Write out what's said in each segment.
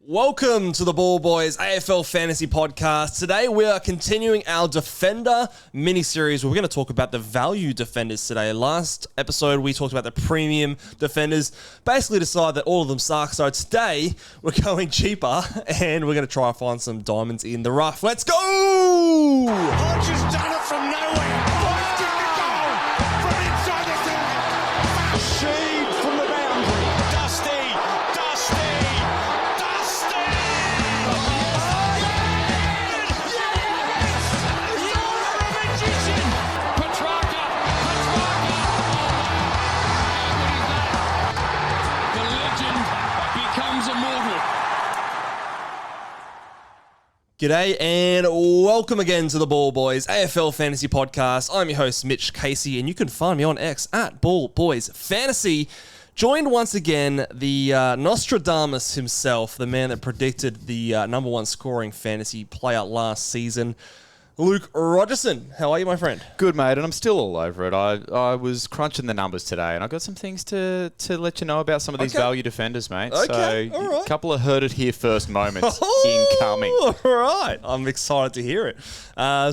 Welcome to the Ball Boys AFL Fantasy Podcast. Today we are continuing our Defender mini-series. We're going to talk about the value defenders today. Last episode we talked about the premium defenders. Basically decided that all of them suck. So today we're going cheaper and we're going to try and find some diamonds in the rough. Let's go! Hodges done it from nowhere. Busted the goal from inside the 30. Sheed from the boundary. Dusty. G'day and welcome again to the Ball Boys AFL Fantasy Podcast. I'm your host, Mitch Casey, and you can find me on X at Ball Boys Fantasy. Joined once again the Nostradamus himself, the man that predicted the number one scoring fantasy player last season, Luke Rogerson. How are you, my friend? Good, mate, and I'm still all over it. I was crunching the numbers today, and I got some things to let you know about some of these value defenders, mate. Okay, so all right. A couple of heard it here first moments incoming. All right. I'm excited to hear it.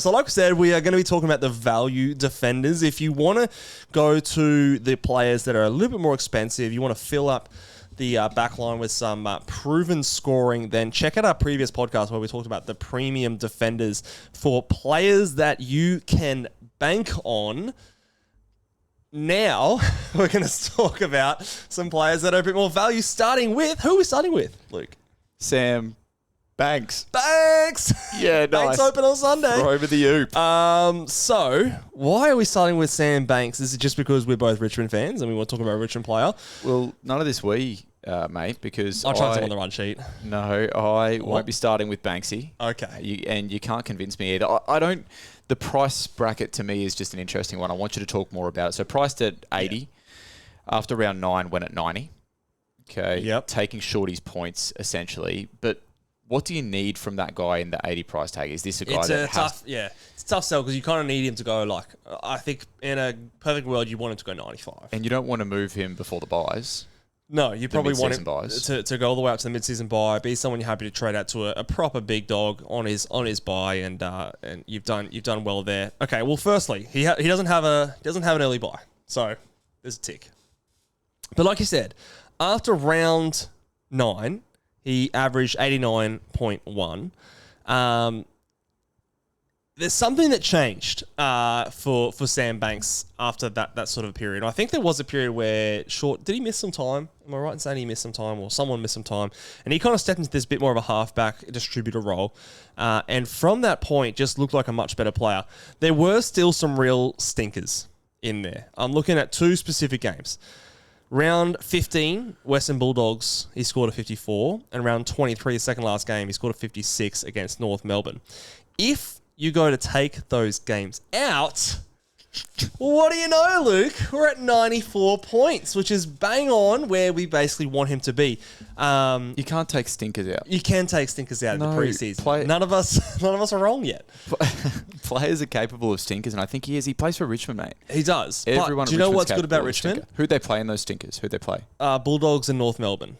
So like I said, we are going to be talking about the value defenders. If you want to go to the players that are a little bit more expensive, you want to fill up the back line with some proven scoring, then check out our previous podcast where we talked about the premium defenders for players that you can bank on. Now, we're going to talk about some players that are a bit more value, starting with... Who are we starting with, Luke? Sam Banks. Banks! Yeah, Banks nice. open on Sunday. Throw over the oop. So, why are we starting with Sam Banks? Is it just because we're both Richmond fans and we want to talk about a Richmond player? Well, none of this mate, because I'm trying to on the run sheet. No, I won't be starting with Banksy. Okay. And you can't convince me either. I don't... The price bracket to me is just an interesting one. I want you to talk more about it. So priced at 80, after round 9 went at 90. Okay. Yep. Taking Shorty's points, essentially. But what do you need from that guy in the 80 price tag? Is this a guy It's that a tough, it's a tough sell because you kind of need him to go I think in a perfect world you want him to go 95. And you don't want to move him before the buys. No, you probably want him buys. to go all the way up to the mid-season buy, be someone you're happy to trade out to a proper big dog on his buy, and you've done well there. Okay, well, firstly, he doesn't have an early buy, so there's a tick. But like you said, after round 9, he averaged 89.1. There's something that changed for Sam Banks after that sort of period. I think there was a period where did he miss some time? Am I right in saying he missed some time or someone missed some time? And he kind of stepped into this bit more of a halfback distributor role. And from that point, just looked like a much better player. There were still some real stinkers in there. I'm looking at 2 specific games. Round 15, Western Bulldogs, he scored a 54. And round 23, the second last game, he scored a 56 against North Melbourne. If you go to take those games out, what do you know, Luke? We're at 94 points, which is bang on where we basically want him to be. You can't take stinkers out. You can take stinkers out in the preseason. None of us are wrong yet. Players are capable of stinkers, and I think he is. He plays for Richmond, mate. He does. Everyone but do you know what's good about Richmond? Who'd they play in those stinkers? Who'd they play? Bulldogs and North Melbourne.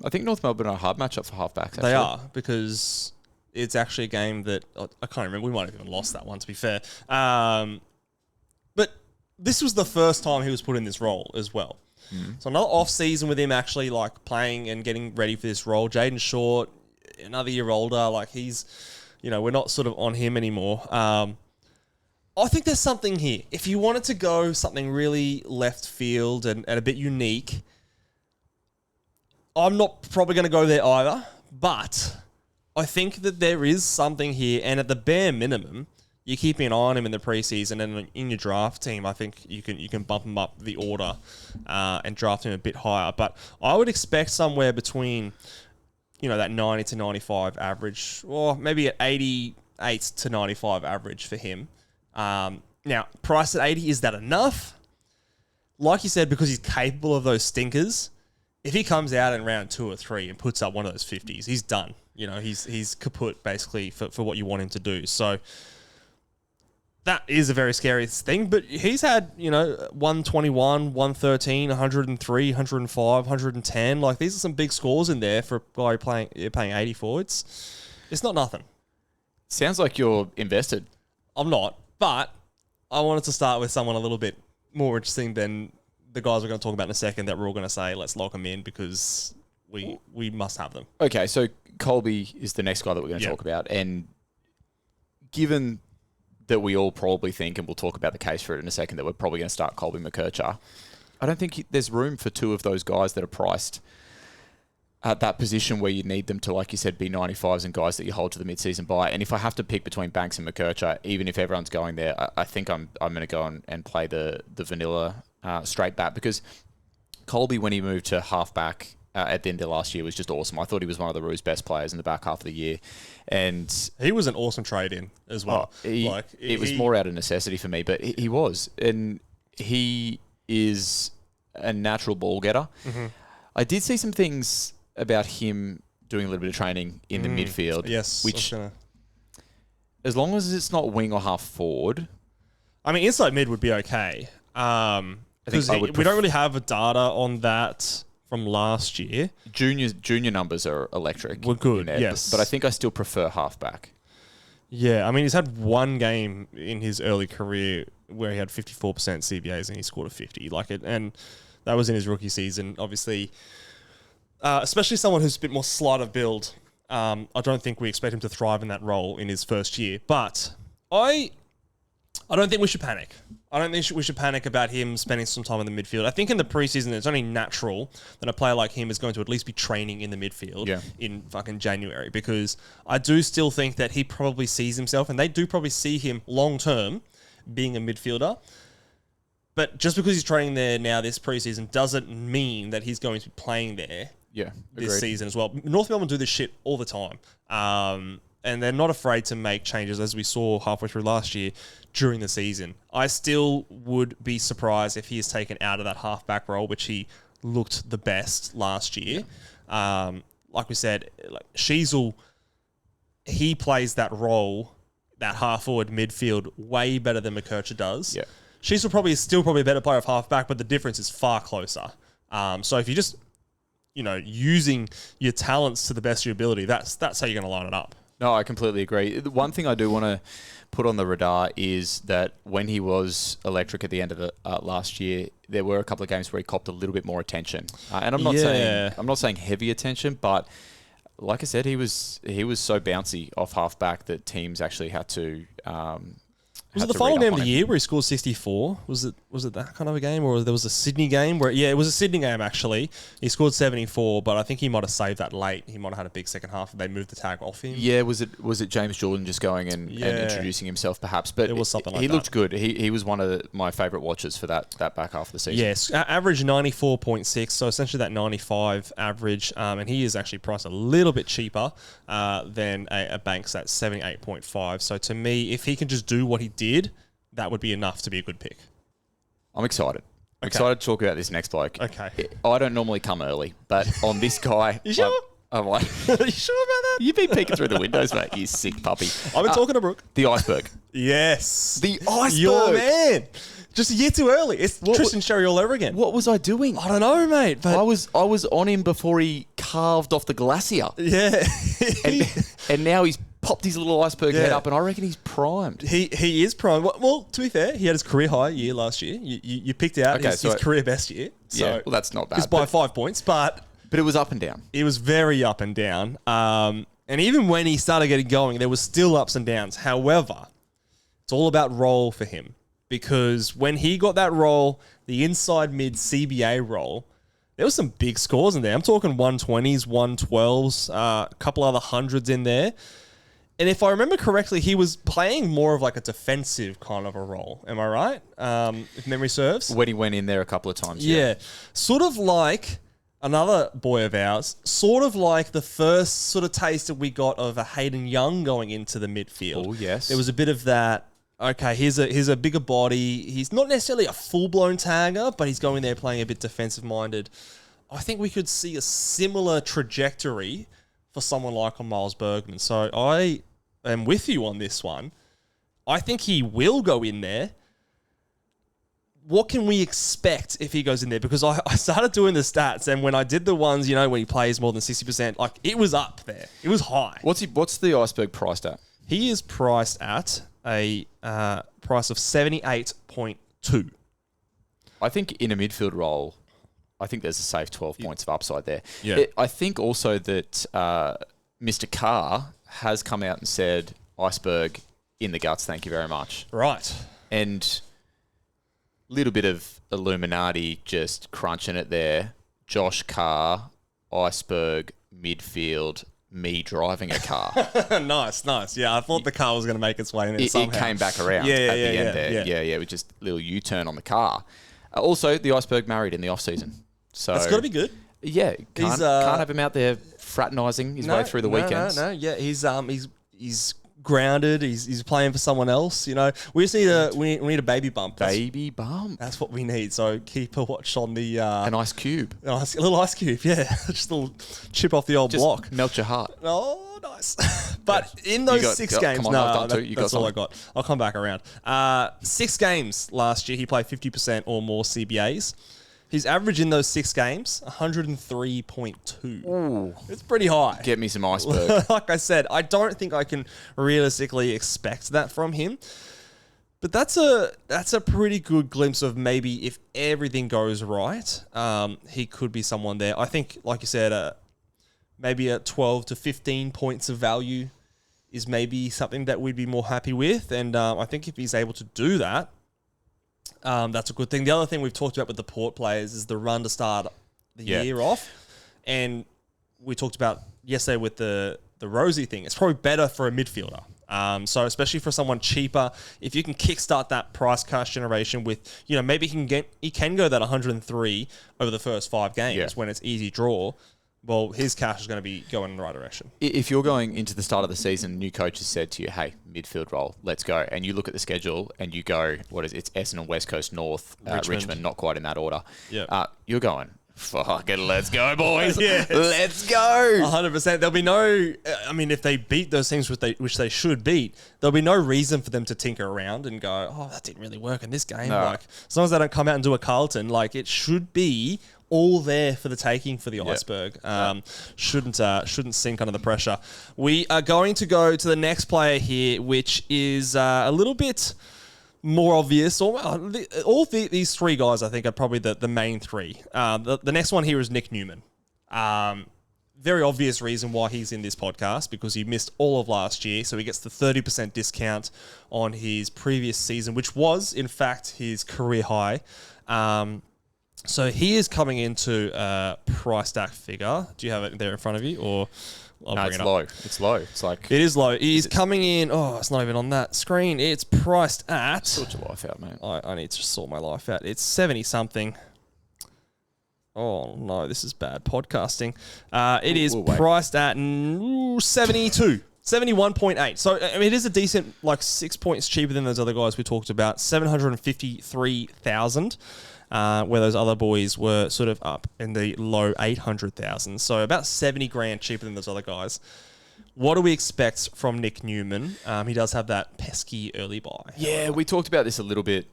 I think North Melbourne are a hard matchup for halfbacks. Actually. They are, because it's actually a game that I can't remember. We might have even lost that one, to be fair. But this was the first time he was put in this role as well. So another off season with him actually playing and getting ready for this role. Jaden Short, another year older, he's, we're not sort of on him anymore. I think there's something here. If you wanted to go something really left field and a bit unique, I'm not probably going to go there either, but I think that there is something here, and at the bare minimum, you're keeping an eye on him in the preseason, and in your draft team, I think you can bump him up the order and draft him a bit higher. But I would expect somewhere between, that 90 to 95 average, or maybe at 88 to 95 average for him. Now, price at 80, is that enough? Like you said, because he's capable of those stinkers, if he comes out in round 2 or 3 and puts up one of those 50s, he's done. He's kaput basically for what you want him to do. So that is a very scary thing. But he's had, 121, 113, 103, 105, 110. Like, these are some big scores in there for a guy paying 80 for. It's not nothing. Sounds like you're invested. I'm not, but I wanted to start with someone a little bit more interesting than the guys we're going to talk about in a second that we're all going to say, let's lock them in because we must have them. Okay, so Colby is the next guy that we're going to talk about. And given that we all probably think, and we'll talk about the case for it in a second, that we're probably going to start Colby Mckercher, I don't think there's room for two of those guys that are priced at that position where you need them to, like you said, be 95s and guys that you hold to the mid-season buy. And if I have to pick between Banks and Mckercher, even if everyone's going there, I think I'm going to go and play the vanilla straight back, because Colby, when he moved to halfback at the end of last year, was just awesome. I thought he was one of the Roos' best players in the back half of the year. And he was an awesome trade-in as well. It was more out of necessity for me, but he was. And he is a natural ball getter. Mm-hmm. I did see some things about him doing a little bit of training in the midfield. Yes. Which, as long as it's not wing or half forward. I mean, inside mid would be okay. Because we don't really have data on that from last year. Junior numbers are electric. We're good, yes. But I think I still prefer halfback. Yeah, I mean, he's had one game in his early career where he had 54% CBAs and he scored a 50. And that was in his rookie season. Obviously, especially someone who's a bit more slight of build, I don't think we expect him to thrive in that role in his first year. But I don't think we should panic. I don't think we should panic about him spending some time in the midfield. I think in the preseason, it's only natural that a player like him is going to at least be training in the midfield in fucking January, because I do still think that he probably sees himself, and they do probably see him long-term being a midfielder. But just because he's training there now this preseason doesn't mean that he's going to be playing there this season as well. North Melbourne do this shit all the time. And they're not afraid to make changes, as we saw halfway through last year during the season. I still would be surprised if he is taken out of that halfback role, which he looked the best last year. Like we said, Sheasel, he plays that role, that half-forward midfield, way better than Mckercher does. Yeah. Sheasel is still probably a better player of halfback, but the difference is far closer. So if you're just, using your talents to the best of your ability, that's how you're going to line it up. No, I completely agree. The one thing I do want to put on the radar is that when he was electric at the end of the last year, there were a couple of games where he copped a little bit more attention. And I'm not saying heavy attention, but like I said, he was so bouncy off halfback that teams actually had to. Was it the final game of the year where he scored 64? Was it that kind of a game, or there was a Sydney game where it was a Sydney game actually. He scored 74, but I think he might have saved that late. He might have had a big second half, and they moved the tag off him. Yeah, was it James Jordan just going and introducing himself perhaps? But it was something like that. He looked good. He was one of my favourite watches for that back half of the season. Yes, average 94.6, so essentially that 95 average, and he is actually priced a little bit cheaper than a Banks at 78.5. So to me, if he can just do what he did, that would be enough to be a good pick. I'm excited. I'm excited to talk about this next bloke. Okay. I don't normally come early, but on this guy... You sure? I'm like... Are you sure about that? You've been peeking through the windows, mate. You sick puppy. I've been talking to Brooke. The iceberg. Yes. The iceberg. Your man. Just a year too eearly. It's Tristan Sherry all over again. What was I doing? I don't know, mate. But I was on him before he carved off the glacier. Yeah. and now he's popped his little iceberg head up, and I reckon he's primed. He is primed. Well, to be fair, he had his career high year last year. You picked out his career best year. So yeah, well, that's not bad. It's by 5 points, but it was up and down. It was very up and down. And even when he started getting going, there was still ups and downs. However, it's all about role for him. Because when he got that role, the inside mid CBA role, there was some big scores in there. I'm talking 120s, 112s, a couple other hundreds in there. And if I remember correctly, he was playing more of like a defensive kind of a role. Am I right? If memory serves. When he went in there a couple of times. Yeah. Sort of like another boy of ours, sort of like the first sort of taste that we got of a Hayden Young going into the midfield. Oh, yes. There was a bit of that. Okay, here's a bigger body. He's not necessarily a full-blown tagger, but he's going there playing a bit defensive-minded. I think we could see a similar trajectory for someone like a Miles Bergman. So I am with you on this one. I think he will go in there. What can we expect if he goes in there? Because I started doing the stats, and when I did the ones, when he plays more than 60%, like it was up there. It was high. What's the Iceberg priced at? He is priced at a price of 78.2. I think in a midfield role, I think there's a safe 12 points of upside there. Yeah. I think also that Mr. Carr has come out and said, Iceberg in the guts, thank you very much. Right. And little bit of Illuminati just crunching it there. Josh Carr, Iceberg, midfield, me driving a car. Nice. Yeah, I thought the car was going to make its way in there somehow. It came back around at the end there. Yeah, it was just a little U-turn on the car. Also, the Iceberg married in the off-season. So that's got to be good. Yeah, can't have him out there fraternising his way through the weekends. No. Yeah, he's grounded. He's playing for someone else. We just need we need a baby bump. Baby bump. That's what we need. So keep a watch on the an ice cube. A little ice cube. Yeah, just a little chip off the old block. Melt your heart. Oh, nice. But in those 6 games, that's all I got. I'll come back around. 6 games last year, he played 50% or more CBAs. His average in those 6 games, 103.2. Ooh. It's pretty high. Get me some Iceberg. Like I said, I don't think I can realistically expect that from him. But that's a pretty good glimpse of maybe if everything goes right, he could be someone there. I think, like you said, maybe a 12 to 15 points of value is maybe something that we'd be more happy with. And I think if he's able to do that, that's a good thing. The other thing we've talked about with the Port players is the run to start the year off. And we talked about yesterday with the Rosie thing. It's probably better for a midfielder. So especially for someone cheaper, if you can kickstart that price cash generation with, maybe he can go that 103 over the first 5 games when it's easy draw. Well, his cash is going to be going in the right direction. If you're going into the start of the season, new coach has said to you, hey, midfield role, let's go. And you look at the schedule and you go, it's Essendon, West Coast, North, Richmond, not quite in that order. Yeah. You're going, fuck it, let's go, boys. Yes. Let's go. 100%. There'll be no, if they beat those teams which they should beat, there'll be no reason for them to tinker around and go, oh, that didn't really work in this game. No. Like, as long as they don't come out and do a Carlton, it should be all there for the taking for the Iceberg. Shouldn't sink under the pressure. We are going to go to the next player here, which is a little bit more obvious. These 3 guys, I think, are probably the main 3. The next one here is Nick Newman. Very obvious reason why he's in this podcast, because he missed all of last year, so he gets the 30% discount on his previous season, which was, in fact, his career high. So he is coming into a price stack figure. Do you have it there in front of you, or I'll bring it up? Low. It's low. It's like it is low. He's coming in. Oh, it's not even on that screen. It's priced at. Sort your life out, mate. I need to sort my life out. It's 70 something. Oh no, this is bad podcasting. It is priced at 72. 71.8. So it is a decent, 6 points cheaper than those other guys we talked about. 753,000. Where those other boys were sort of up in the low 800,000. So about 70 grand cheaper than those other guys. What do we expect from Nick Newman? He does have that pesky early buy. Yeah, we talked about this a little bit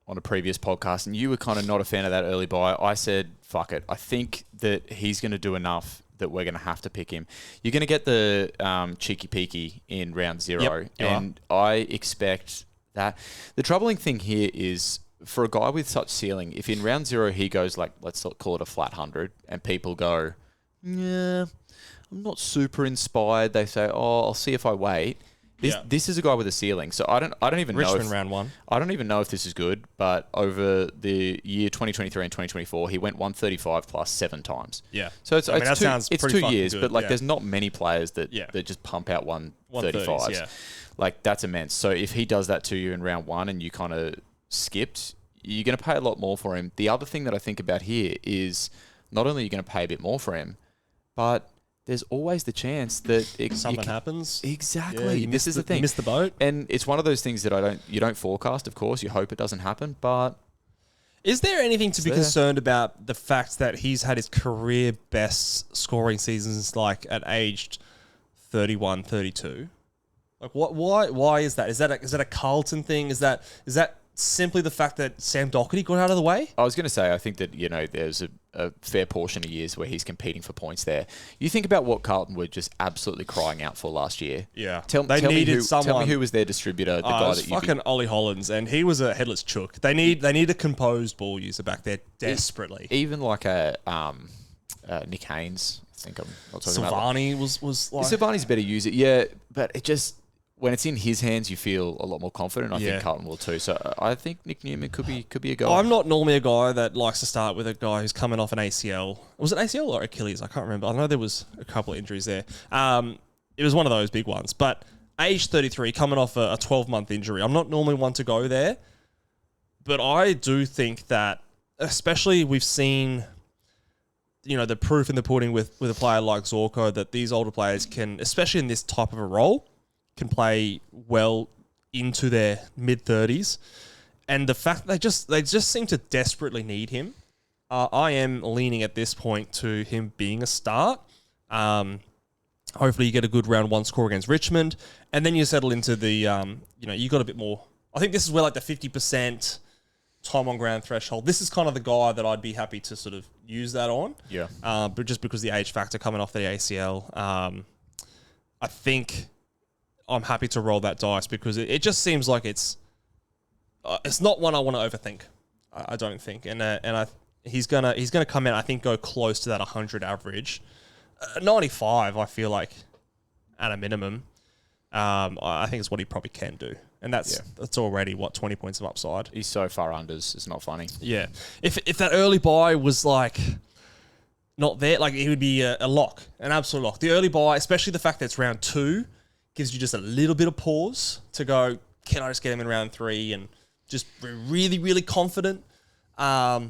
on a previous podcast, and you were kind of not a fan of that early buy. I said, fuck it. I think that he's going to do enough that we're going to have to pick him. You're going to get the cheeky peeky in round 0, and I expect that. The troubling thing here is, for a guy with such ceiling, if in round 0 he goes let's call it a flat 100, and people go, yeah, I'm not super inspired. They say, oh, I'll see if I wait. This is a guy with a ceiling. So I don't even know. Richmond round 1. I don't even know if this is good, but over the year 2023 and 2024, he went 135 plus 7 times. Yeah. So it's 2 years, good, but there's not many players that just pump out 135s. Yeah. That's immense. So if he does that to you in round 1 and you kind of skipped, you're going to pay a lot more for him. The other thing that I think about here is not only are you going to pay a bit more for him, but there's always the chance that something happens. Exactly. Yeah, this is the thing. You missed the boat. And it's one of those things that you don't forecast, of course. You hope it doesn't happen, but is there anything to be concerned about the fact that he's had his career best scoring seasons at aged 31, 32? Like, why is that? Is that a Carlton thing? Is that simply the fact that Sam Doherty got out of the way? I was going to say, I think that, there's a fair portion of years where he's competing for points there. You think about what Carlton were just absolutely crying out for last year. Yeah. Tell me who was their distributor, the guy that you fucking Ollie Hollands, and he was a headless chook. They need a composed ball user back there desperately. Even like a Nick Haynes, I think I'm not talking about. Silvani was like... Silvani's a better user, yeah, but it just... When it's in his hands, you feel a lot more confident. I think Carlton will too. So I think Nick Newman could be a guy. I'm not normally a guy that likes to start with a guy who's coming off an ACL. Was it ACL or Achilles? I can't remember. I know there was a couple of injuries there. It was one of those big ones. But age 33, coming off a 12-month injury, I'm not normally one to go there. But I do think that, especially we've seen, the proof in the pudding with a player like Zorko, that these older players can, especially in this type of a role, can play well into their mid-30s. And the fact they just seem to desperately need him. I am leaning at this point to him being a start. Hopefully you get a good round one score against Richmond. And then you settle into the, you got a bit more. I think this is where like the 50% time on ground threshold. This is kind of the guy that I'd be happy to sort of use that on. Yeah. But just because the age factor coming off the ACL, I think... I'm happy to roll that dice because it just seems like it's not one I want to overthink. I don't think, and he's gonna come out. I think go close to that 100 average, 95. I feel like at a minimum. I think it's what he probably can do, and that's already 20 points of upside. He's so far unders. It's not funny. Yeah, if that early buy was like not there, like it would be a lock, an absolute lock. The early buy, especially the fact that it's round 2. Gives you just a little bit of pause to go, can I just get him in round 3 and just be really, really confident? I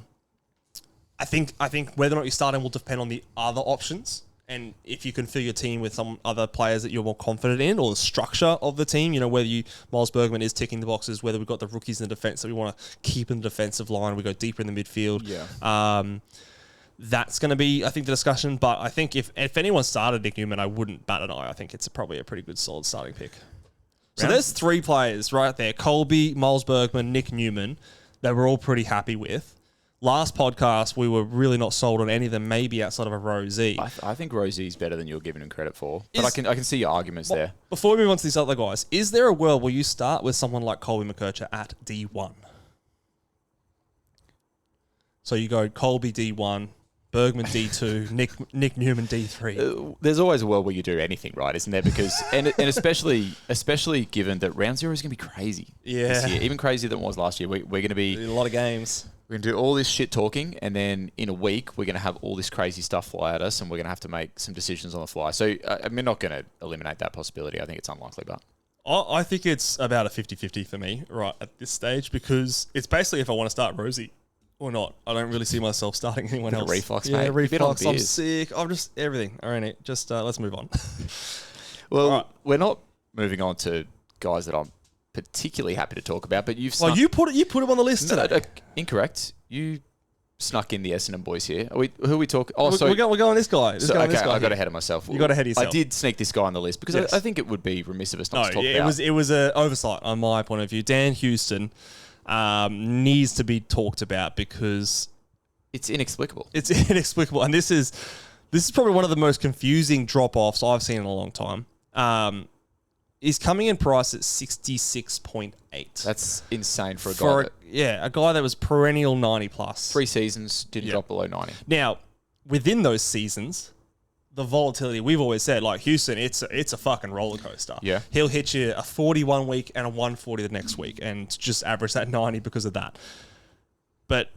think whether or not you start him will depend on the other options and if you can fill your team with some other players that you're more confident in or the structure of the team, whether Miles Bergman is ticking the boxes, whether we've got the rookies in the defence that we want to keep in the defensive line, we go deeper in the midfield. Yeah. That's going to be, I think, the discussion. But I think if anyone started Nick Newman, I wouldn't bat an eye. I think it's probably a pretty good, solid starting pick. So there's 3 players right there. Colby, Miles Bergman, Nick Newman, that we're all pretty happy with. Last podcast, we were really not sold on any of them, maybe outside of a Rosie. I think Rosie's better than you're giving him credit for. But I can see your arguments there. Before we move on to these other guys, is there a world where you start with someone like Colby Mckercher at D1? So you go Colby D1, Bergman D2, Nick Newman D3. There's always a world where you do anything right, isn't there? Because and especially given that round 0 is going to be crazy this year, even crazier than it was last year. We're going to be a lot of games. We're going to do all this shit talking, and then in a week we're going to have all this crazy stuff fly at us, and we're going to have to make some decisions on the fly. So we're not going to eliminate that possibility. I think it's unlikely, but I think it's about a 50-50 for me right at this stage because it's basically if I want to start Rosie. Or not. I don't really see myself starting anyone else. Reflux, mate. Reflux. I'm sick. I'm just everything. All right, just let's move on. Well, we're not moving on to guys that I'm particularly happy to talk about, but you've snuck... you put him on the list today. No, incorrect. You snuck in the Essendon boys here. Who are we talking? Oh, we're going this guy. I got ahead of myself. You got ahead of yourself. I did sneak this guy on the list because I think it would be remiss of us not to talk about. It was an oversight on my point of view. Dan Houston needs to be talked about because it's inexplicable. It's inexplicable, and this is probably one of the most confusing drop-offs I've seen in a long time. He's coming in price at 66.8. That's insane for a guy. A guy that was perennial 90 plus. 3 seasons didn't drop below 90. Now, within those seasons, the volatility we've always said, like Houston, it's a fucking roller coaster. Yeah, he'll hit you a 41 week and a 140 the next week, and just average that 90 because of that. But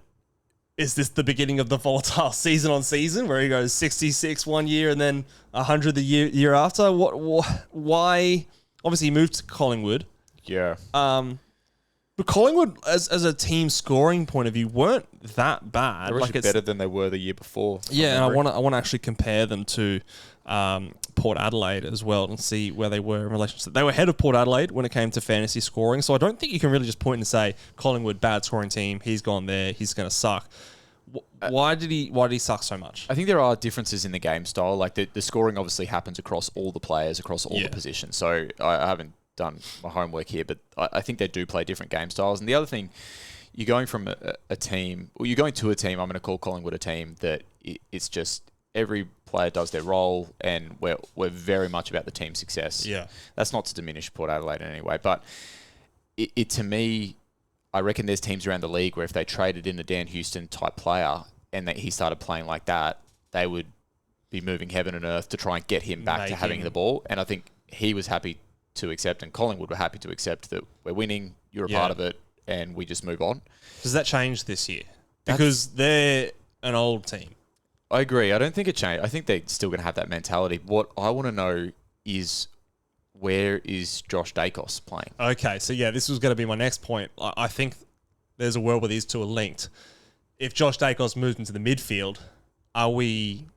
is this the beginning of the volatile season on season where he goes 66 one year and then 100 the year after? Why? Obviously, he moved to Collingwood. Yeah. But Collingwood, as a team scoring point of view, weren't that bad. They're actually better than they were the year before. Yeah, and I want to actually compare them to Port Adelaide as well and see where they were in relation to... They were ahead of Port Adelaide when it came to fantasy scoring, so I don't think you can really just point and say, Collingwood, bad scoring team, he's gone there, he's going to suck. Why did he suck so much? I think there are differences in the game style. Like the scoring obviously happens across all the players, across all the positions. So I haven't done my homework here, but I think they do play different game styles. And the other thing, you're going from a team, or you're going to a team, I'm going to call Collingwood a team that it's just every player does their role, and we're very much about the team success. Yeah. That's not to diminish Port Adelaide in any way, but it to me, I reckon there's teams around the league where if they traded in a Dan Houston type player and that he started playing like that, they would be moving heaven and earth to try and get him back to having the ball. And I think he was happy to accept, and Collingwood were happy to accept that we're winning, you're a part of it, and we just move on. Does that change this year? Because they're an old team. I agree. I don't think it changed. I think they're still going to have that mentality. What I want to know is, where is Josh Dacos playing? Okay, so this was going to be my next point. I think there's a world where these two are linked. If Josh Dacos moves into the midfield, are we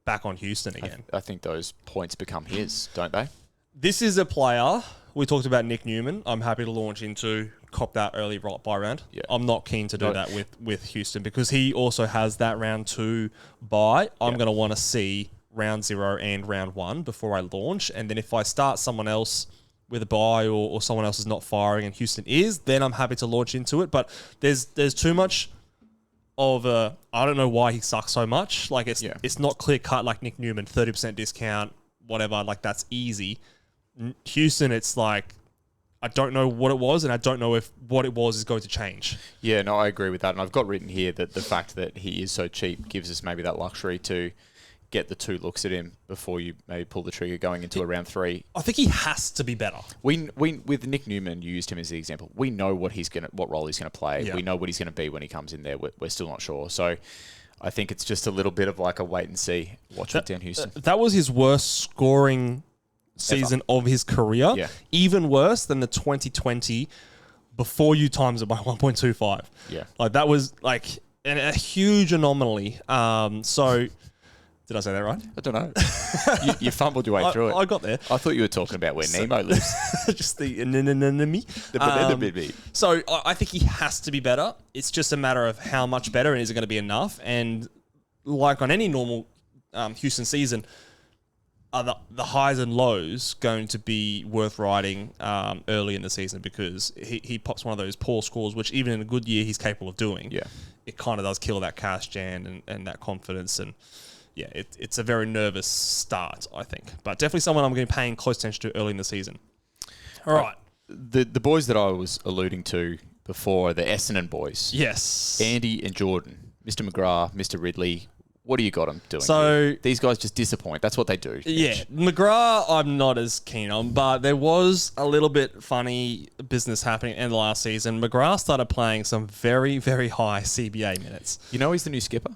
back on Houston again? I think those points become his, don't they? This is a player, we talked about Nick Newman, I'm happy to launch into, cop that early buy round. Yeah. I'm not keen to do that with Houston because he also has that round 2 buy. I'm going to want to see round 0 and round 1 before I launch. And then if I start someone else with a buy or someone else is not firing and Houston is, then I'm happy to launch into it. But there's too much of a, I don't know why he sucks so much. Like it's not clear cut like Nick Newman, 30% discount, whatever, like that's easy. Houston, it's like, I don't know what it was, and I don't know if what it was is going to change. Yeah, no, I agree with that. And I've got written here that the fact that he is so cheap gives us maybe that luxury to get the 2 looks at him before you maybe pull the trigger going into a round 3. I think he has to be better. We with Nick Newman, you used him as the example. We know what role he's gonna play. Yeah. We know what he's gonna be when he comes in there. We're still not sure. So I think it's just a little bit of like a wait and see. Watch with Dan Houston. That was his worst scoring season of his career. Yeah. Even worse than the 2020 before you times it by 1.25. Yeah. Like that was like a huge anomaly. So did I say that right? I don't know. you fumbled your way through it. I got there. I thought you were talking about where Nemo lives. Just the enemy. So I think he has to be better. It's just a matter of how much better and is it going to be enough? And like on any normal Houston season, are the highs and lows going to be worth riding early in the season because he pops one of those poor scores, which even in a good year he's capable of doing. Yeah. It kind of does kill that cash Jan and that confidence. And yeah, it's a very nervous start, I think. But definitely someone I'm going to be paying close attention to early in the season. All right. The boys that I was alluding to before are the Essendon boys. Yes. Andy and Jordan. Mr. McGrath, Mr. Ridley. What do you got them doing? So here? These guys just disappoint. That's what they do. Yeah, McGrath I'm not as keen on, but there was a little bit funny business happening in the last season. McGrath started playing some very, very high CBA minutes. You know he's the new skipper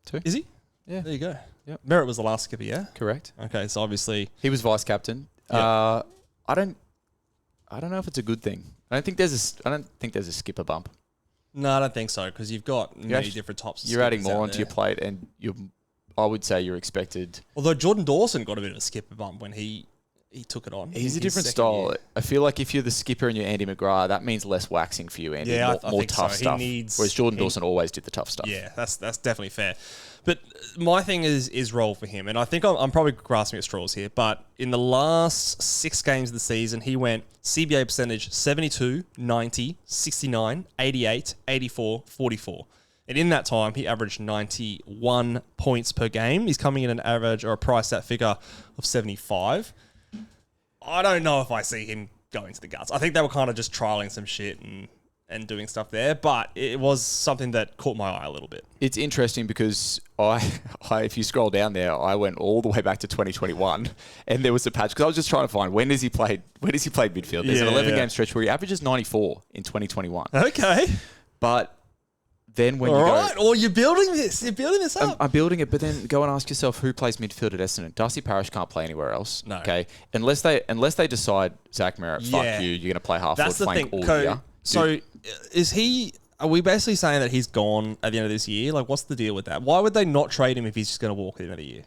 too? Is he? Yeah. There you go. Yep. Merritt was the last skipper, yeah? Correct. Okay, so obviously he was vice captain. Yep. I don't know if it's a good thing. I don't think there's a skipper bump. No, I don't think so because you've got many different types of You're adding more onto there. your plate, and I would say you're expected. Although Jordan Dawson got a bit of a skipper bump when he took it on. He's a different style. Year. I feel like if you're the skipper and you're Andy McGrath, that means less waxing for you, Andy. Yeah, more tough stuff. Whereas Jordan Dawson always did the tough stuff. Yeah, that's definitely fair. But my thing is role for him, and I think I'm probably grasping at straws here, but in the last 6 games of the season, he went CBA percentage 72, 90, 69, 88, 84, 44. And in that time, he averaged 91 points per game. He's coming in an average or a price at figure of 75. I don't know if I see him going to the guts. I think they were kind of just trialing some shit and doing stuff there, but it was something that caught my eye a little bit. It's interesting because if you scroll down there, I went all the way back to 2021, and there was a patch because I was just trying to find when has he played midfield. There's an 11-game stretch where he averages 94 in 2021. Okay, but then when you're building this. You're building this up. I'm building it, but then go and ask yourself who plays midfield at Essendon. Darcy Parish can't play anywhere else. No. Okay, unless they decide Zach Merritt, fuck you, you're going to play half forward flank all year. So is he? Are we basically saying that he's gone at the end of this year? Like, what's the deal with that? Why would they not trade him if he's just going to walk at the end of the year?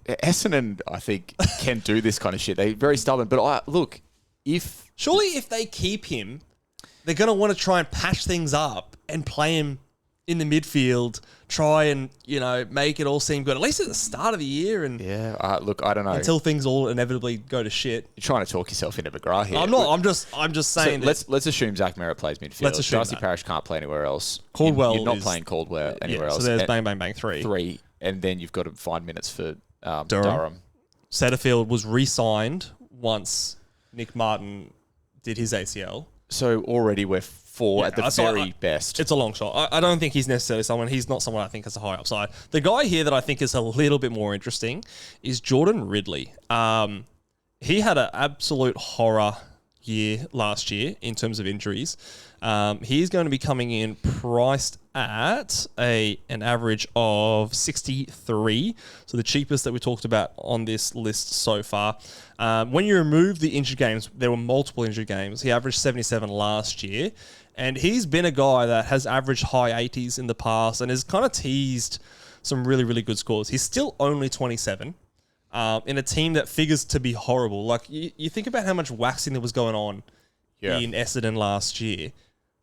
Essendon, I think, can do this kind of shit. They're very stubborn. But surely if they keep him, they're going to want to try and patch things up and play him in the midfield, try and, make it all seem good, at least at the start of the year. And look, I don't know. Until things all inevitably go to shit. You're trying to talk yourself into McGrath here. I'm not. I'm just saying. So let's assume Zach Merritt plays midfield. Let's assume Darcy that. Parish can't play anywhere else. Caldwell You're not is- playing Caldwell anywhere else. So there's bang, bang, bang, three. Three, and then you've got to find minutes for Durham. Setterfield was re-signed once Nick Martin did his ACL. So already we're four at the very best. It's a long shot. I don't think he's necessarily someone. He's not someone I think has a high upside. The guy here that I think is a little bit more interesting is Jordan Ridley. He had an absolute horror year last year in terms of injuries. He's going to be coming in priced at an average of 63, so the cheapest that we talked about on this list so far. When you remove the injured games, there were multiple injured games. He averaged 77 last year, and he's been a guy that has averaged high 80s in the past and has kind of teased some really, really good scores. He's still only 27. In a team that figures to be horrible. Like, you think about how much waxing there was going on in Essendon last year.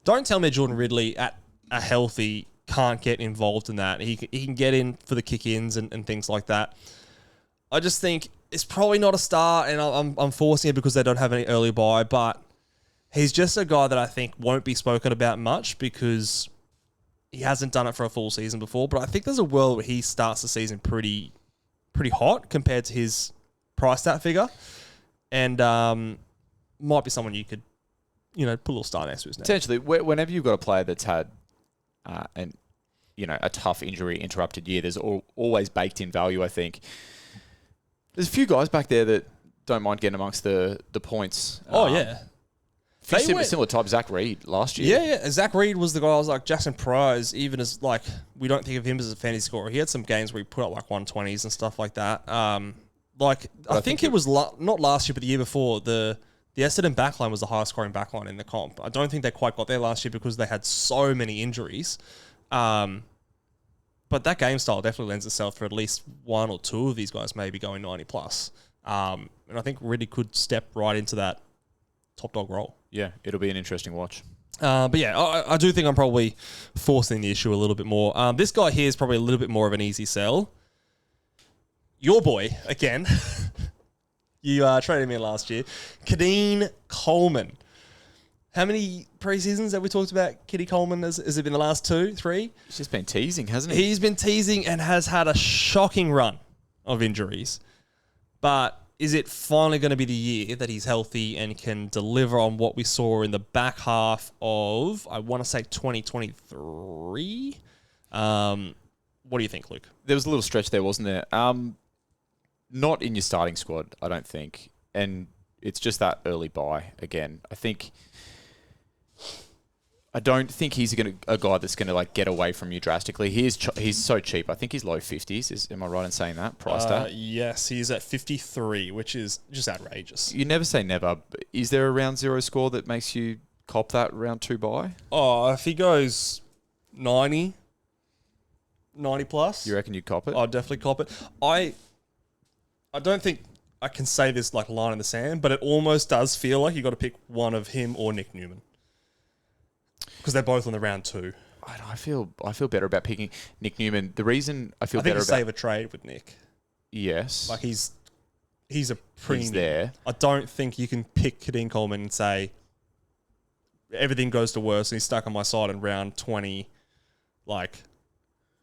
Don't tell me Jordan Ridley at a healthy can't get involved in that. He can get in for the kick-ins and things like that. I just think it's probably not a start, and I'm forcing it because they don't have any early buy, but he's just a guy that I think won't be spoken about much because he hasn't done it for a full season before. But I think there's a world where he starts the season pretty hot compared to his price stat figure, and might be someone you could, put a little star next to his name. Essentially, whenever you've got a player that's had a tough injury interrupted year, there's always baked in value. I think there's a few guys back there that don't mind getting amongst the points. Similar type, Zach Reid last year. Yeah. Zach Reid was the guy I was like, Jackson Prize, even as like, we don't think of him as a fantasy scorer. He had some games where he put up like 120s and stuff like that. I think it was not last year, but the year before, the Essendon backline was the highest scoring backline in the comp. I don't think they quite got there last year because they had so many injuries. But that game style definitely lends itself for at least one or two of these guys maybe going 90 plus. And I think really could step right into that top dog role. Yeah, it'll be an interesting watch. But yeah, I do think I'm probably forcing the issue a little bit more. This guy here is probably a little bit more of an easy sell. Your boy, again. You traded him in last year. Kadeene Coleman. How many preseasons have we talked about Kadeene Coleman? Has it been the last 2, 3? He's just been teasing, hasn't he? He's been teasing and has had a shocking run of injuries. But is it finally going to be the year that he's healthy and can deliver on what we saw in the back half of, I want to say, 2023? What do you think, Luke? There was a little stretch there, wasn't there? Not in your starting squad, I don't think. And it's just that early buy again. I don't think he's a guy that's going to like get away from you drastically. He's so cheap. I think he's low 50s. Am I right in saying that? Priced at? Yes, he's at 53, which is just outrageous. You never say never. But is there a round 0 score that makes you cop that round 2 buy? Oh, if he goes 90 plus, You reckon you'd cop it? I'll definitely cop it. I don't think I can say this like line in the sand, but it almost does feel like you got to pick one of him or Nick Newman. Because they're both on the round 2. I feel better about picking Nick Newman. The reason I feel better about... save a trade with Nick. Yes. Like he's a premium. He's there. I don't think you can pick Kadeene Coleman and say everything goes to worse and he's stuck on my side in round 20. Like,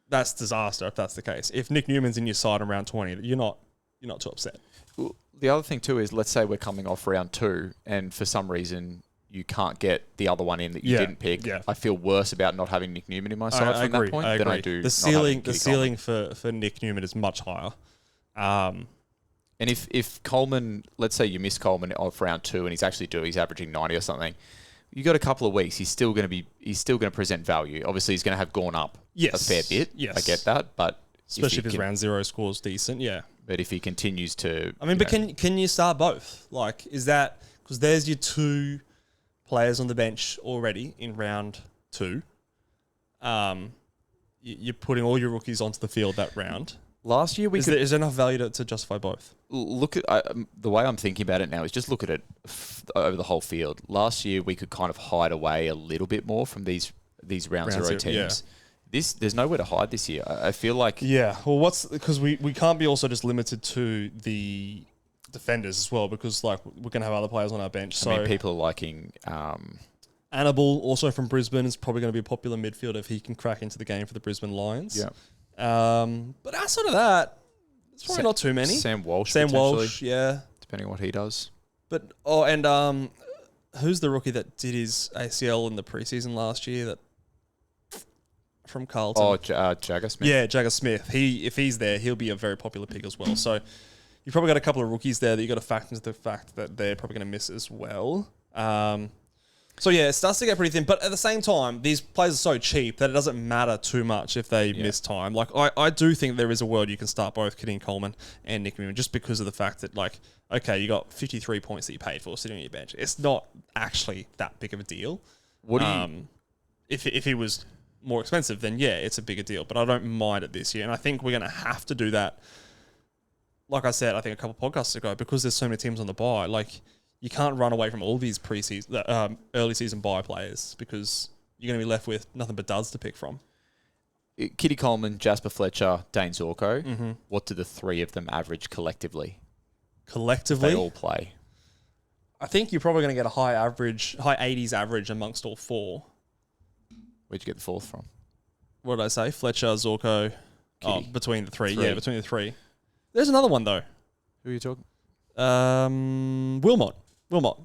that's disaster if that's the case. If Nick Newman's in your side in round 20, you're not too upset. Well, the other thing too is, let's say we're coming off round 2 and for some reason you can't get the other one in that you didn't pick. Yeah. I feel worse about not having Nick Newman in my side from that point than I do. The ceiling for Nick Newman is much higher. And if Coleman, let's say you miss Coleman off round 2 and he's averaging 90 or something, you got a couple of weeks. He's still going to present value. Obviously, he's going to have gone up a fair bit. Yes. I get that, but especially if his round 0 scores decent. Yeah. But if he continues to, can you start both? Like, is that because there's your 2 players on the bench already in round 2. You're putting all your rookies onto the field that round. Last year, is there enough value to justify both? Look at the way I'm thinking about it now is just look at it over the whole field. Last year, we could kind of hide away a little bit more from these round 0 teams. Yeah. There's nowhere to hide this year. I feel like... Yeah, well, because we can't be also just limited to the defenders as well, because like we're going to have other players on our bench. So I mean, people are liking... Annabelle, also from Brisbane, is probably going to be a popular midfielder if he can crack into the game for the Brisbane Lions. Yeah. But outside of that, it's probably not too many. Sam Walsh, yeah. depending on what he does. But who's the rookie that did his ACL in the preseason last year? That from Carlton. Oh, Jagger Smith. Yeah, Jagger Smith. If he's there, he'll be a very popular pick as well. So you've probably got a couple of rookies there that you got to factor into the fact that they're probably going to miss as well. So yeah, it starts to get pretty thin. But at the same time, these players are so cheap that it doesn't matter too much if they miss time. Like I do think there is a world you can start both Kadeene Coleman and Nick Newman just because of the fact that like, okay, you got 53 points that you paid for sitting on your bench. It's not actually that big of a deal. What do you... If he was more expensive, then yeah, it's a bigger deal. But I don't mind it this year. And I think we're going to have to do that. Like I said, I think a couple of podcasts ago, because there's so many teams on the bye, like... You can't run away from all these early season buy players because you're going to be left with nothing but duds to pick from. Kitty Coleman, Jasper Fletcher, Dane Zorko. Mm-hmm. What do the three of them average collectively? Collectively? They all play. I think you're probably going to get a high 80s average amongst all four. Where'd you get the fourth from? What did I say? Fletcher, Zorko. Kitty. Oh, between the three. Yeah, between the three. There's another one though. Who are you talking? Wilmot.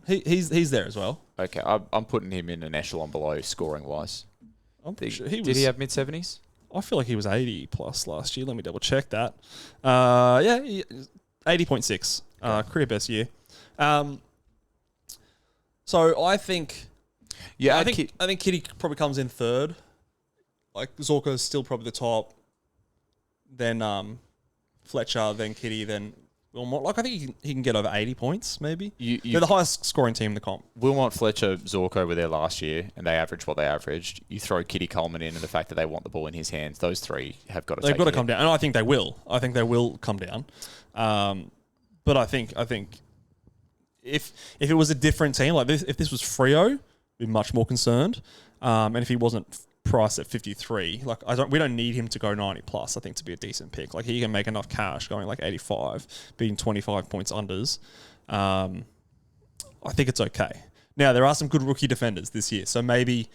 He's there as well. Okay, I'm putting him in an echelon below scoring wise. Sure did he have mid-70s? I feel like he was 80 plus last year. Let me double check that. 80.6. Career best year. So I think... Yeah, I think Kitty probably comes in third. Like Zorko's still probably the top. Then Fletcher, then Kitty, then... Wilmot. Like I think he can get over 80 points, maybe. They're the highest scoring team in the comp. Wilmot, Fletcher, Zorko were there last year, and they averaged what they averaged. You throw Kitty Coleman in, and the fact that they want the ball in his hands, those three have got to. They've got to come down, and I think they will. I think they will come down. But I think if it was a different team, like this, if this was Freo, I'd be much more concerned. And if he wasn't priced at 53, like we don't need him to go 90 plus, I think, to be a decent pick. Like he can make enough cash going like 85, being 25 points unders. I think it's okay. Now there are some good rookie defenders this year, so maybe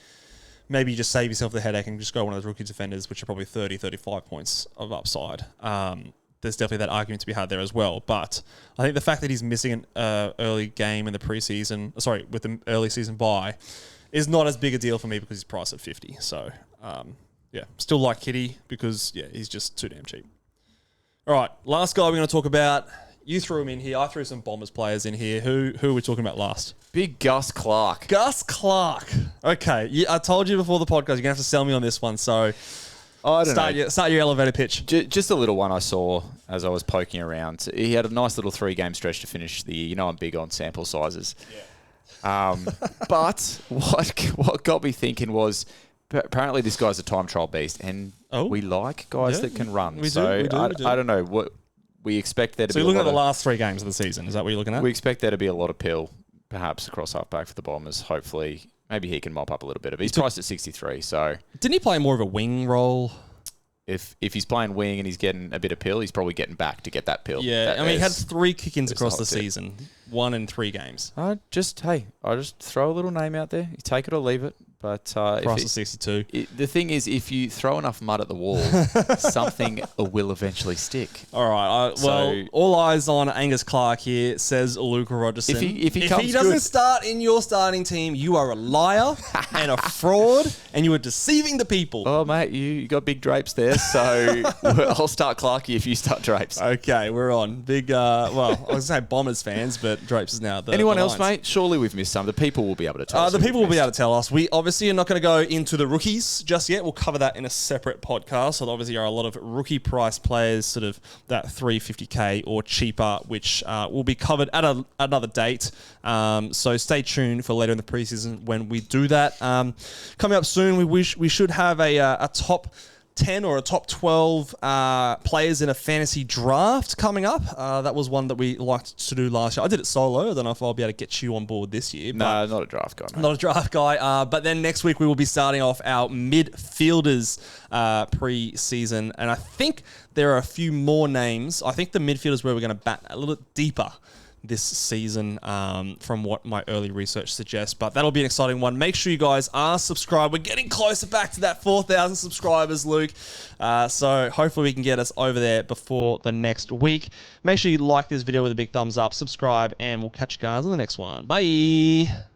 you just save yourself the headache and just go one of those rookie defenders, which are probably 30, 35 points of upside. There's definitely that argument to be had there as well. But I think the fact that he's missing an early game in the preseason, with the early season bye, is not as big a deal for me because he's priced at 50. So, still like Kitty because, he's just too damn cheap. All right, last guy we're going to talk about. You threw him in here. I threw some Bombers players in here. Who are we talking about last? Big Gus Clark. Gus Clark. Okay, I told you before the podcast, you're going to have to sell me on this one. So, I don't know. Start your elevator pitch. Just a little one I saw as I was poking around. He had a nice little 3-game stretch to finish the year. You know I'm big on sample sizes. Yeah. But what got me thinking was apparently this guy's a time trial beast, and we like guys that can run. We do. I don't know what we expect there to be. So you're looking at the last 3 games of the season. Is that what you're looking at? We expect there to be a lot of pill, perhaps across halfback for the Bombers. Hopefully, maybe he can mop up a little bit of it. He's priced at 63. So didn't he play more of a wing role? If he's playing wing and he's getting a bit of pill, he's probably getting back to get that pill. Yeah, he had 3 kick-ins across the season, 1 in 3 games. I just throw a little name out there. You take it or leave it. But price is 62. The thing is, if you throw enough mud at the wall, something will eventually stick. All right. All eyes on Angus Clark here, says Luke Rogerson. If he doesn't start in your starting team, you are a liar and a fraud, and you are deceiving the people. Oh, mate, you got big drapes there, so I'll start Clarkie if you start drapes. Okay, we're on. Big, I was going to say Bombers fans, but drapes is now the Anyone else, lines. mate? Surely we've missed some. The people will be able to tell us. The people will be able to tell us. We obviously are not going to go into the rookies just yet. We'll cover that in a separate podcast. So obviously there are a lot of rookie price players, sort of that $350K or cheaper, which will be covered at another date. So stay tuned for later in the preseason when we do that. Coming up soon, we should have a top 10 or a top 12 players in a fantasy draft coming up. That was one that we liked to do last year. I did it solo. I don't know if I'll be able to get you on board this year. No, not a draft guy, mate. Not a draft guy. But then next week we will be starting off our midfielders pre-season. And I think there are a few more names. I think the midfielders where we're going to bat a little bit deeper this season from what my early research suggests. But that'll be an exciting one. Make sure you guys are subscribed. We're getting closer back to that 4,000 subscribers, Luke. So hopefully we can get us over there before the next week. Make sure you like this video with a big thumbs up, subscribe, and we'll catch you guys on the next one. Bye.